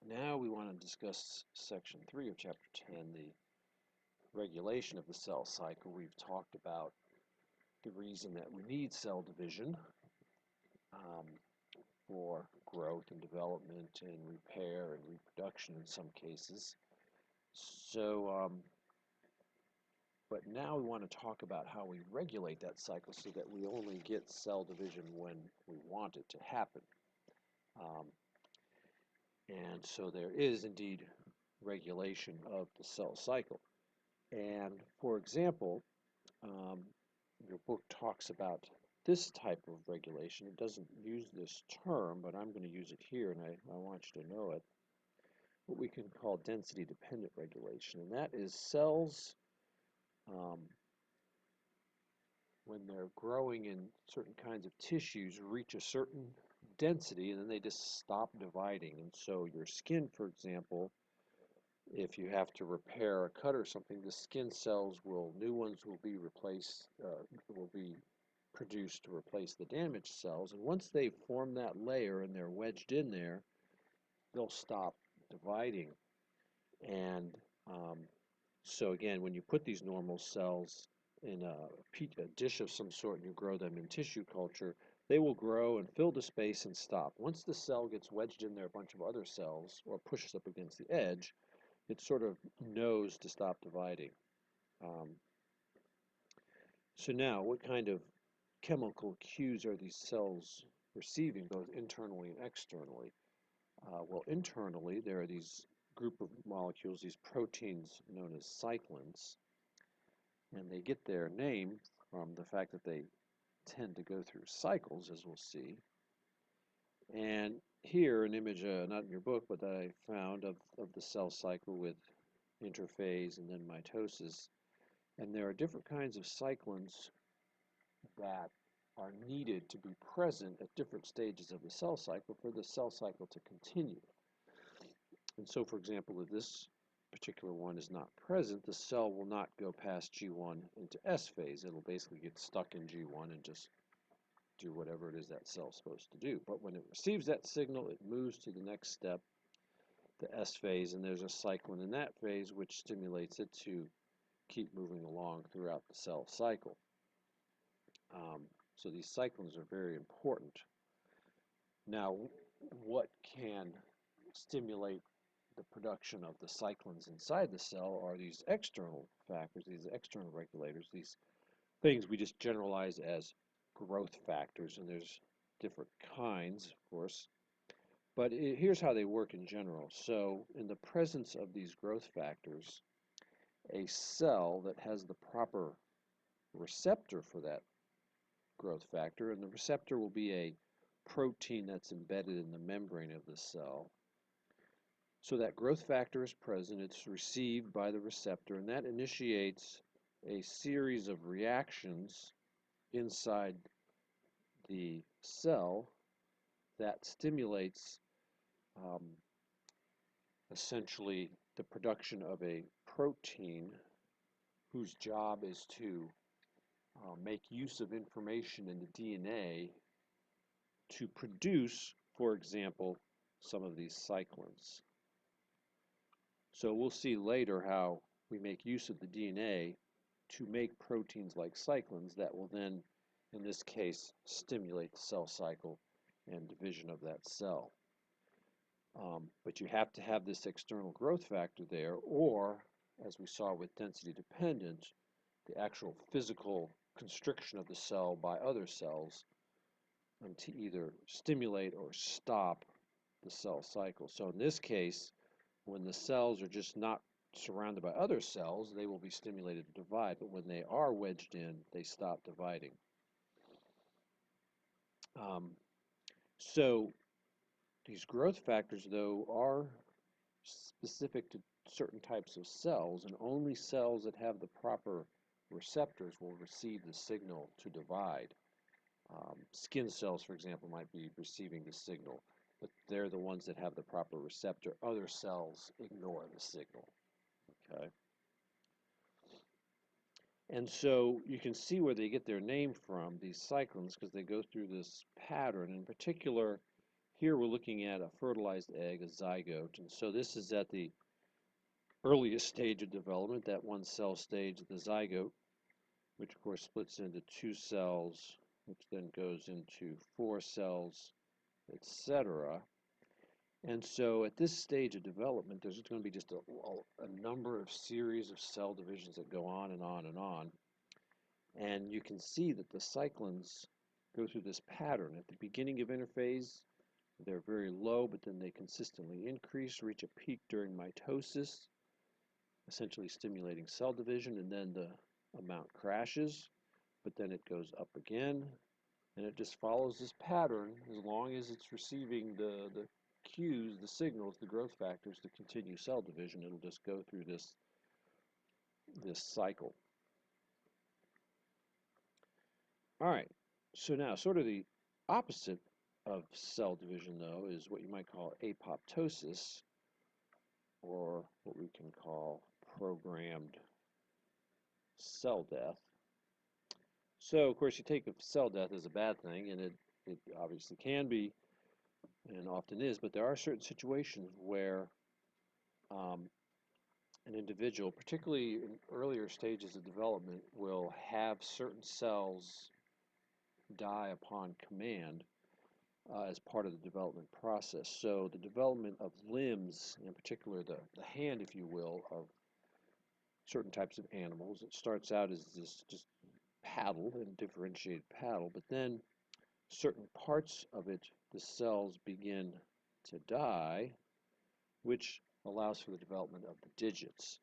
Now we want to discuss section 3 of chapter 10, the regulation of the cell cycle. We've talked about the reason that we need cell division um, for growth and development and repair and reproduction in some cases. But now we want to talk about how we regulate that cycle so that we only get cell division when we want it to happen. Um, and so there is indeed regulation of the cell cycle. And for example, um, your book talks about this type of regulation. It doesn't use this term, but I'm going to use it here, and I want you to know it. What we can call density-dependent regulation, and that is cells, um, when they're growing in certain kinds of tissues, reach a certain density, and then they just stop dividing. And so your skin, for example, if you have to repair a cut or something, the skin cells new ones will be replaced, will be produced to replace the damaged cells. And once they form that layer and they're wedged in there, they'll stop dividing. And so again, when you put these normal cells in a dish of some sort and you grow them in tissue culture, they will grow and fill the space and stop. Once the cell gets wedged in there a bunch of other cells or pushes up against the edge, it sort of knows to stop dividing. Um, so now, what kind of chemical cues are these cells receiving, both internally and externally? Well, internally, there are these group of molecules, these proteins known as cyclins, and they get their name from the fact that they tend to go through cycles, as we'll see. And here, an image, not in your book, but that I found of the cell cycle with interphase and then mitosis. And there are different kinds of cyclins that are needed to be present at different stages of the cell cycle for the cell cycle to continue. And so, for example, if this particular one is not present, the cell will not go past G1 into S phase. It'll basically get stuck in G1 and just do whatever it is that cell's supposed to do. But when it receives that signal, it moves to the next step, the S phase, and there's a cyclin in that phase which stimulates it to keep moving along throughout the cell cycle. So these cyclins are very important. Now, what can stimulate the production of the cyclins inside the cell are these external factors, these external regulators, these things we just generalize as growth factors, and there's different kinds, of course. But here's how they work in general. So in the presence of these growth factors, a cell that has the proper receptor for that growth factor, and the receptor will be a protein that's embedded in the membrane of the cell. So that growth factor is present, it's received by the receptor, and that initiates a series of reactions inside the cell that stimulates um, essentially the production of a protein whose job is to make use of information in the DNA to produce, for example, some of these cyclins. So we'll see later how we make use of the DNA to make proteins like cyclins that will then, in this case, stimulate the cell cycle and division of that cell. But you have to have this external growth factor there, or, as we saw with density dependent, the actual physical constriction of the cell by other cells to either stimulate or stop the cell cycle. So in this case, when the cells are just not surrounded by other cells, they will be stimulated to divide, but when they are wedged in, they stop dividing. Um, so these growth factors, though, are specific to certain types of cells, and only cells that have the proper receptors will receive the signal to divide. Skin cells, for example, might be receiving the signal, but they're the ones that have the proper receptor. Other cells ignore the signal. Okay. And so you can see where they get their name from, these cyclins, because they go through this pattern. In particular, here we're looking at a fertilized egg, a zygote, and so this is at the earliest stage of development, that one cell stage, the zygote, which of course splits into 2 cells, which then goes into 4 cells, etc. And so at this stage of development, there's going to be just a number of series of cell divisions that go on and on and on. And you can see that the cyclins go through this pattern. At the beginning of interphase, they're very low, but then they consistently increase, reach a peak during mitosis, essentially stimulating cell division, and then the amount crashes, but then it goes up again, and it just follows this pattern as long as it's receiving the cues, the signals, the growth factors to continue cell division. It'll just go through this cycle. All right, so now sort of the opposite of cell division, though, is what you might call apoptosis, or what we can call programmed cell death. So, of course, you think of cell death as a bad thing, and it obviously can be and often is, but there are certain situations where an individual, particularly in earlier stages of development, will have certain cells die upon command as part of the development process. So the development of limbs, in particular the hand, if you will, of certain types of animals, it starts out as this just paddle, and differentiated paddle, but then certain parts of it, the cells begin to die, which allows for the development of the digits.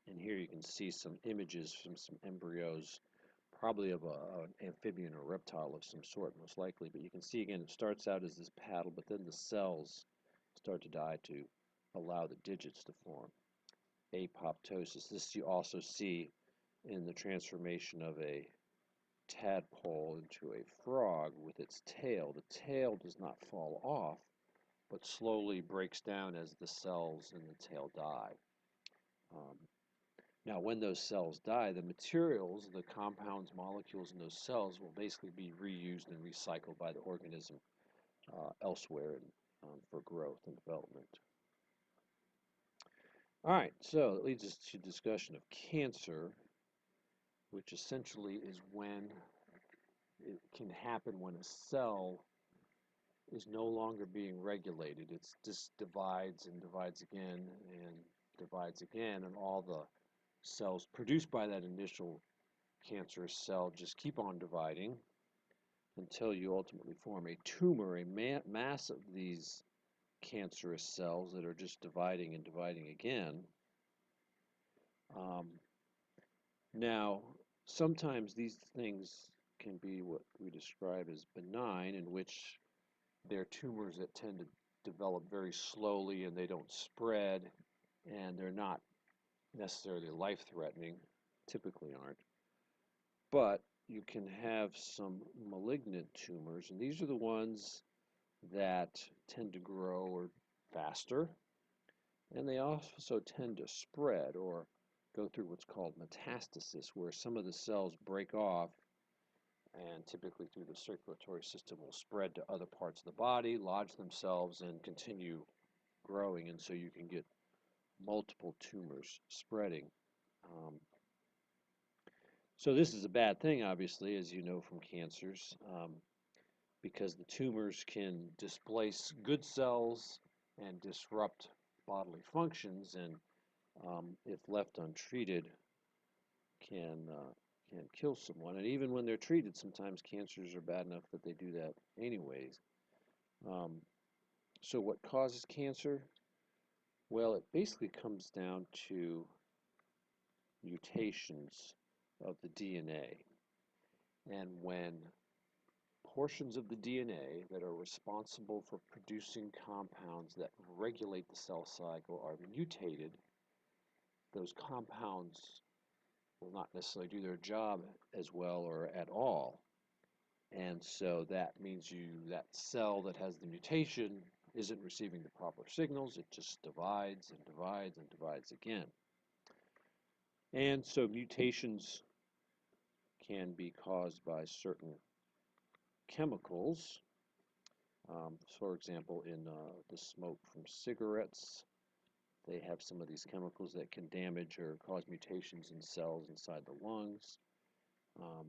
And here you can see some images from some embryos, probably of an amphibian or reptile of some sort, most likely. But you can see again, it starts out as this paddle, but then the cells start to die to allow the digits to form. Apoptosis. This you also see in the transformation of a tadpole into a frog with its tail. The tail does not fall off, but slowly breaks down as the cells in the tail die. Now, when those cells die, the materials, the compounds, molecules in those cells will basically be reused and recycled by the organism elsewhere for growth and development. All right, so it leads us to discussion of cancer, which essentially is when it can happen when a cell is no longer being regulated. It just divides and divides again and divides again, and all the cells produced by that initial cancerous cell just keep on dividing until you ultimately form a tumor, a mass of these cancerous cells that are just dividing and dividing again. Now, sometimes these things can be what we describe as benign, in which they're tumors that tend to develop very slowly and they don't spread, and they're not necessarily life-threatening, typically aren't. But you can have some malignant tumors, and these are the ones that tend to grow or faster, and they also tend to spread or go through what's called metastasis, where some of the cells break off and typically through the circulatory system will spread to other parts of the body, lodge themselves, and continue growing, and so you can get multiple tumors spreading. So this is a bad thing, obviously, as you know from cancers, because the tumors can displace good cells and disrupt bodily functions, and if left untreated, can kill someone. And even when they're treated, sometimes cancers are bad enough that they do that anyways. So what causes cancer? Well, it basically comes down to mutations of the DNA. And when portions of the DNA that are responsible for producing compounds that regulate the cell cycle are mutated, those compounds will not necessarily do their job as well or at all. And so that means that cell that has the mutation isn't receiving the proper signals. It just divides and divides and divides again. And so mutations can be caused by certain chemicals, For example, in the smoke from cigarettes, they have some of these chemicals that can damage or cause mutations in cells inside the lungs. Um,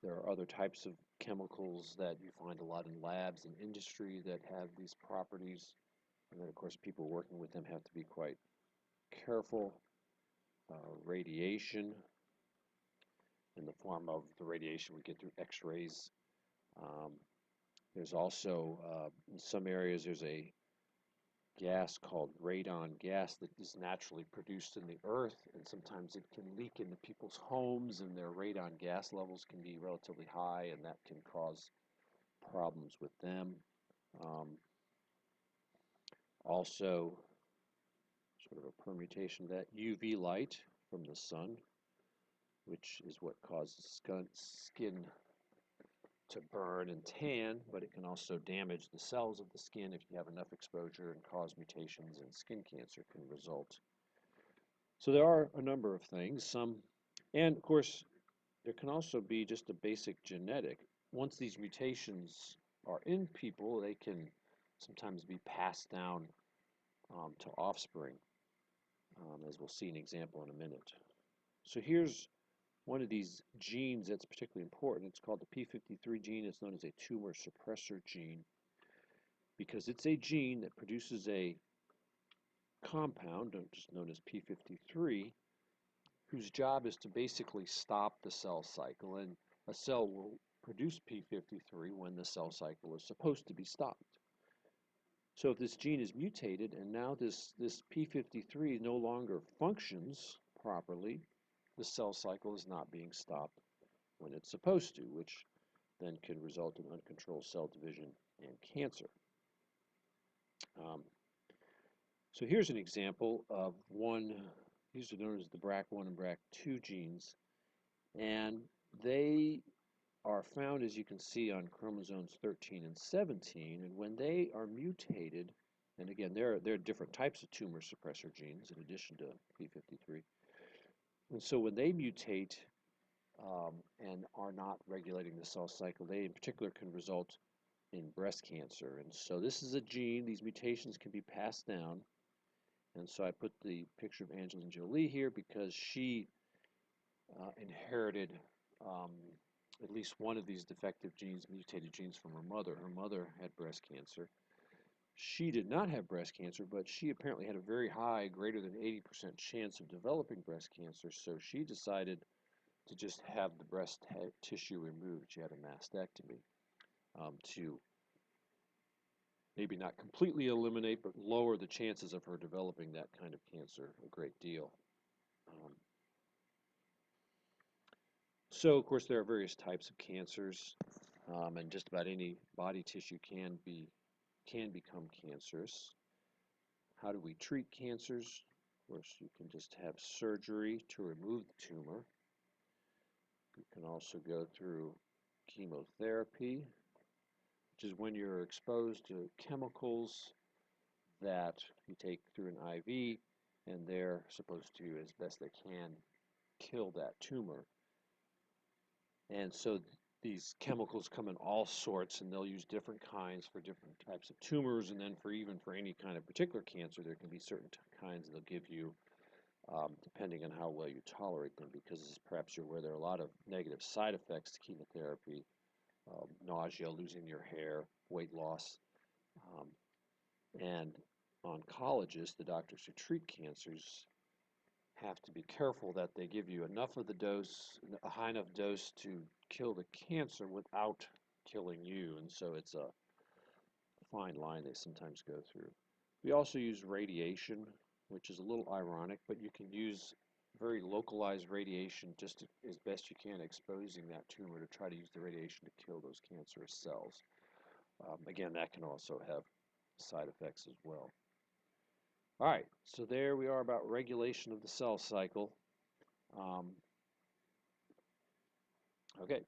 there are other types of chemicals that you find a lot in labs and industry that have these properties. And then, of course, people working with them have to be quite careful. Radiation, in the form of the radiation we get through X-rays. Um, there's also, in some areas, there's a gas called radon gas that is naturally produced in the earth, and sometimes it can leak into people's homes, and their radon gas levels can be relatively high, and that can cause problems with them. Um, Also, sort of a permutation of that, UV light from the sun, which is what causes skin to burn and tan, but it can also damage the cells of the skin if you have enough exposure and cause mutations, and skin cancer can result. So there are a number of things. And of course, there can also be just a basic genetic. Once these mutations are in people, they can sometimes be passed down to offspring, as we'll see an example in a minute. So here's one of these genes that's particularly important. It's called the p53 gene. It's known as a tumor suppressor gene because it's a gene that produces a compound, just known as p53, whose job is to basically stop the cell cycle. And a cell will produce p53 when the cell cycle is supposed to be stopped. So if this gene is mutated and now this p53 no longer functions properly, the cell cycle is not being stopped when it's supposed to, which then can result in uncontrolled cell division and cancer. So here's an example of one. These are known as the BRCA1 and BRCA2 genes, and they are found, as you can see, on chromosomes 13 and 17, and when they are mutated, and again, there are different types of tumor suppressor genes in addition to p53, and so when they mutate and are not regulating the cell cycle, they in particular can result in breast cancer. And so this is a gene. These mutations can be passed down. And so I put the picture of Angelina Jolie here because she inherited at least one of these defective genes, mutated genes, from her mother. Her mother had breast cancer. She did not have breast cancer, but she apparently had a very high, greater than 80% chance of developing breast cancer, so she decided to just have the breast tissue removed. She had a mastectomy to maybe not completely eliminate, but lower the chances of her developing that kind of cancer a great deal. So, of course, there are various types of cancers, and just about any body tissue can become cancerous. How do we treat cancers? Of course, you can just have surgery to remove the tumor. You can also go through chemotherapy, which is when you're exposed to chemicals that you take through an IV, and they're supposed to, as best they can, kill that tumor. And so these chemicals come in all sorts, and they'll use different kinds for different types of tumors, and then even for any kind of particular cancer, there can be certain kinds they'll give you depending on how well you tolerate them, because as perhaps you're aware, there are a lot of negative side effects to chemotherapy, nausea, losing your hair, weight loss, and oncologists, the doctors who treat cancers, have to be careful that they give you enough of the dose, a high enough dose to kill the cancer without killing you, and so it's a fine line they sometimes go through. We also use radiation, which is a little ironic, but you can use very localized radiation just as best you can, exposing that tumor to try to use the radiation to kill those cancerous cells. Again, that can also have side effects as well. All right, so there we are about regulation of the cell cycle. Okay,